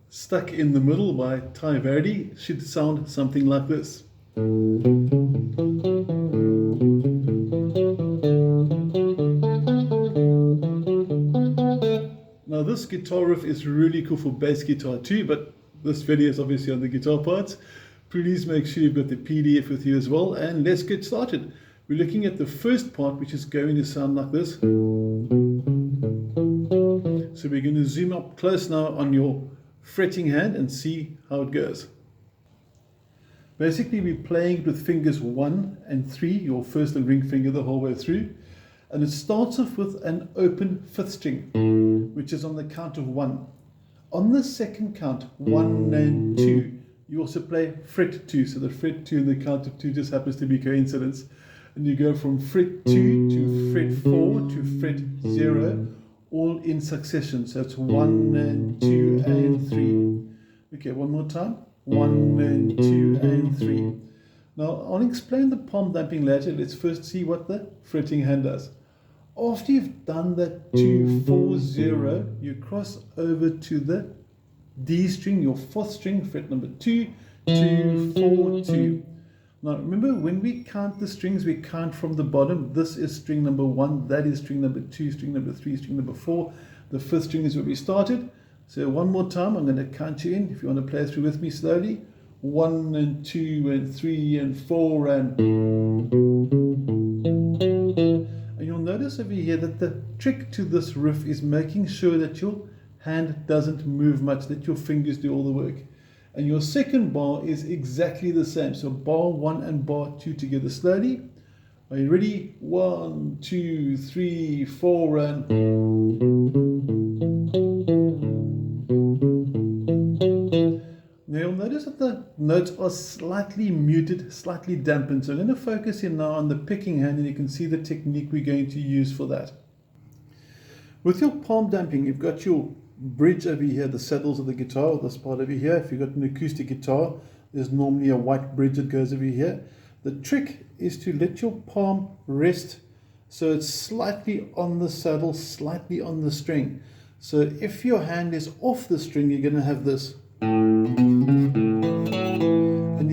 Stuck in the Middle by Tai Verdi should sound something like this. Now this guitar riff is really cool for bass guitar too, but this video is obviously on the guitar parts. Please make sure you've got the PDF with you as well, and let's get started. We're looking at the first part, which is going to sound like this. So we're going to zoom up close now on your fretting hand and see how it goes. Basically, we're playing it with fingers 1 and 3, your first and ring finger the whole way through. And it starts off with an open 5th string, which is on the count of 1. On the second count, 1 and 2, you also play fret 2. So the fret 2 and the count of 2 just happens to be coincidence. And you go from fret 2 to fret 4 to fret 0, all in succession. So it's 1 and 2 and 3. Okay, one more time. 1 and 2 and 3. Now, I'll explain the palm damping later. Let's first see what the fretting hand does. After you've done that 2, 4, 0, you cross over to the D string, your 4th string, fret number 2, 2, 4, 2. Now, remember, when we count the strings, we count from the bottom. This is string number 1, that is string number 2, string number 3, string number 4. The 5th string is where we started. So one more time, I'm going to count you in. If you want to play through with me slowly. 1 and 2 and 3 and 4 and you'll notice over here that the trick to this riff is making sure that your hand doesn't move much, that your fingers do all the work. And your second bar is exactly the same. So bar 1 and bar 2 together slowly. Are you ready? 1, 2, 3, 4 and now you'll notice that the notes are slightly muted, slightly dampened. So I'm going to focus in now on the picking hand, and you can see the technique we're going to use for that. With your palm damping, you've got your bridge over here, the saddles of the guitar, this part over here. If you've got an acoustic guitar, there's normally a white bridge that goes over here. The trick is to let your palm rest so it's slightly on the saddle, slightly on the string. So if your hand is off the string, you're going to have this. And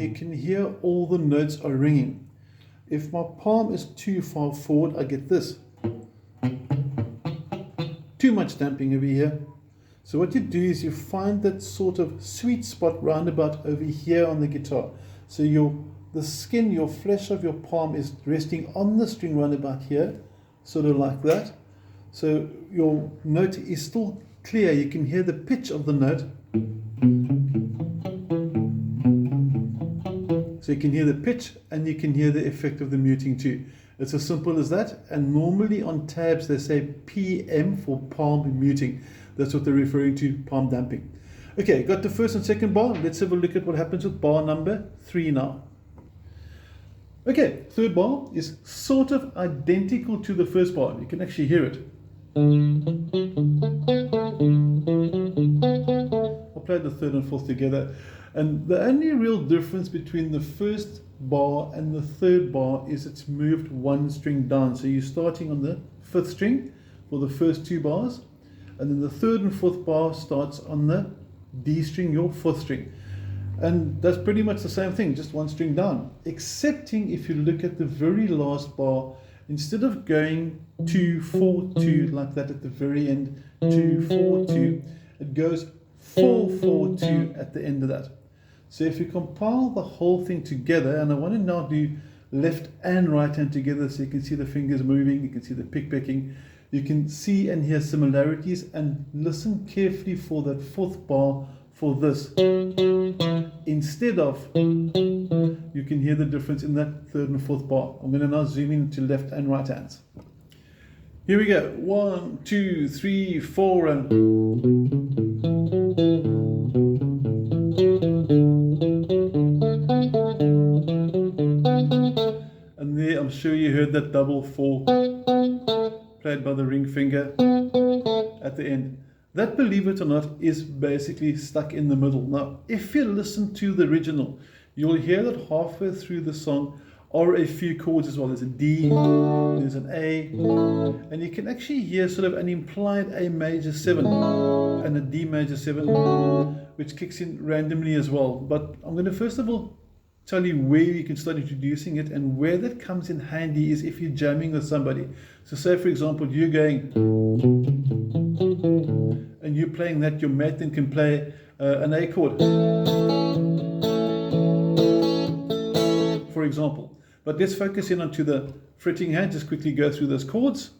you can hear all the notes are ringing. If my palm is too far forward, I get this. Too much damping over here. So what you do is you find that sort of sweet spot roundabout over here on the guitar. So the skin, your flesh of your palm is resting on the string roundabout here, sort of like that. So your note is still clear. You can hear the pitch of the note. So you can hear the pitch and you can hear the effect of the muting too. It's as simple as that. And normally on tabs they say PM for palm muting. That's what they're referring to, palm damping. Okay, got the first and second bar. Let's have a look at what happens with bar number 3 now. Okay, third bar is sort of identical to the first bar. You can actually hear it. I'll play the third and fourth together. And the only real difference between the first bar and the third bar is it's moved 1 string down. So you're starting on the 5th string for the first 2 bars. And then the 3rd and 4th bar starts on the D string, your 4th string. And that's pretty much the same thing, just 1 string down. Excepting if you look at the very last bar, instead of going 2, 4, 2 like that at the very end, 2, 4, 2, it goes 4, 4, 2 at the end of that. So if you compile the whole thing together, and I want to now do left and right hand together so you can see the fingers moving, you can see the pick picking, you can see and hear similarities, and listen carefully for that 4th bar for this. Instead of, you can hear the difference in that 3rd and 4th bar. I'm going to now zoom in to left and right hands. Here we go. 1, 2, 3, 4 and there, I'm sure you heard that double 4 played by the ring finger at the end. That, believe it or not, is basically Stuck in the Middle. Now, if you listen to the original, you'll hear that halfway through the song are a few chords as well. There's a D, there's an A, and you can actually hear sort of an implied A major 7 and a D major 7, which kicks in randomly as well. But I'm going to first of all tell you where you can start introducing it, and where that comes in handy is if you're jamming with somebody. So say for example you're going and you're playing that, your mate then can play an A chord, for example. But let's focus in onto the fretting hand, just quickly go through those chords.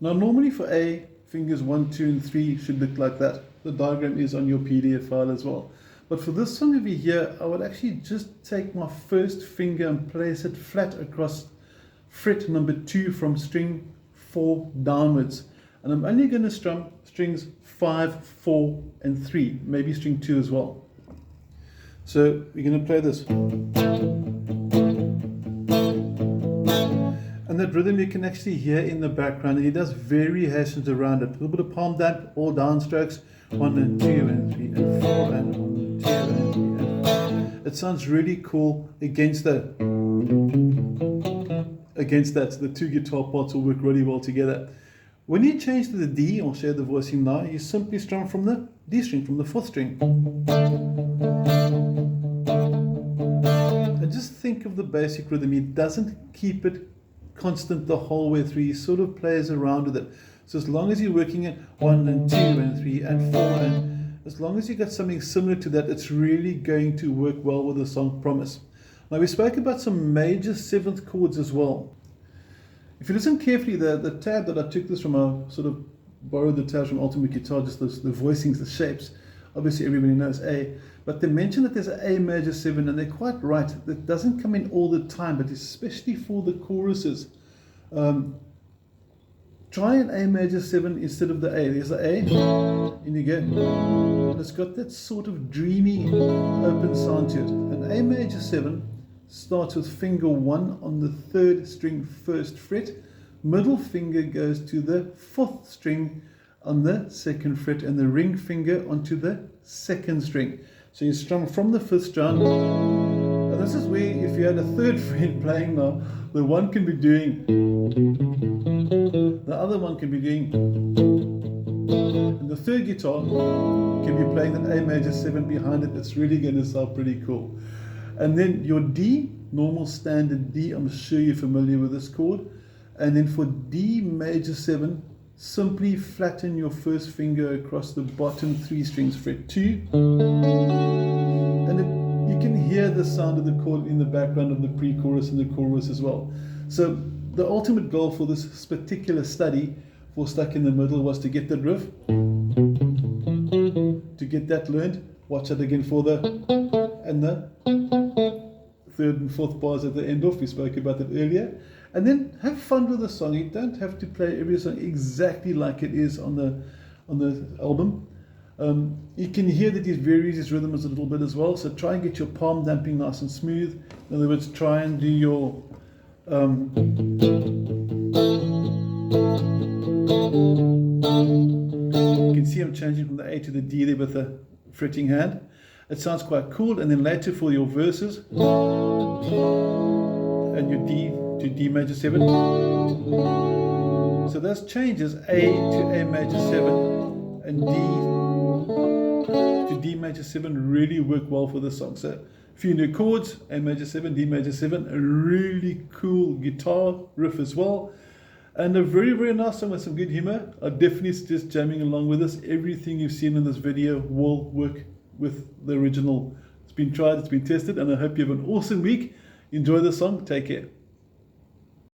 Now normally for A, fingers 1, 2 and 3 should look like that. The diagram is on your PDF file as well. But for this song over here, I would actually just take my first finger and place it flat across fret number 2 from string 4 downwards. And I'm only going to strum strings 5, 4 and 3, maybe string 2 as well. So we're going to play this. And that rhythm you can actually hear in the background, and he does variations around it. A little bit of palm damp, all down strokes, 1 and 2 and 3 and 4 and 1 and 2 and 3 and 4. It sounds really cool against that. The two guitar parts will work really well together. When you change to the D, I'll show the voicing now, you simply strum from the D string, from the 4th string. And just think of the basic rhythm. He doesn't keep it constant the whole way through. He sort of plays around with it. So as long as you're working it 1 and 2 and 3 and 4, and as long as you got something similar to that, it's really going to work well with the song Promise. Now we spoke about some major 7th chords as well. If you listen carefully, the tab that I took this from, I sort of borrowed the tabs from Ultimate Guitar, just the voicings, the shapes. Obviously everybody knows A, but they mention that there's an A major 7, and they're quite right. That doesn't come in all the time, but especially for the choruses. Try an A major 7 instead of the A. There's the A, and you go, and it's got that sort of dreamy open sound to it. An A major 7 starts with finger 1 on the 3rd string 1st fret, middle finger goes to the 4th string on the 2nd fret, and the ring finger onto the 2nd string. So you strum from the 5th string, and this is where, if you had a 3rd friend playing now, the one can be doing, the other one can be doing, and the 3rd guitar can be playing that A major 7 behind it. It's really going to sound pretty cool. And then your D, normal standard D, I'm sure you're familiar with this chord. And then for D major 7, simply flatten your 1st finger across the bottom 3 strings, fret 2. And you can hear the sound of the chord in the background of the pre-chorus and the chorus as well. So the ultimate goal for this particular study for Stuck in the Middle was to get that riff, to get that learned. Watch it again for the, and the 3rd and 4th bars at the end off. We spoke about that earlier. And then have fun with the song. You don't have to play every song exactly like it is on the album. You can hear that he varies his rhythms a little bit as well. So try and get your palm damping nice and smooth. In other words, try and do your you can see I'm changing from the A to the D there with the fretting hand. It sounds quite cool. And then later for your verses, and your D to D major 7. So those changes, A to A major 7 and D to D major 7, really work well for this song. So a few new chords, A major 7, D major 7, a really cool guitar riff as well. And a very, very nice song with some good humor. I definitely suggest jamming along with this. Everything you've seen in this video will work with the original. It's been tried, it's been tested, and I hope you have an awesome week. Enjoy the song. Take care.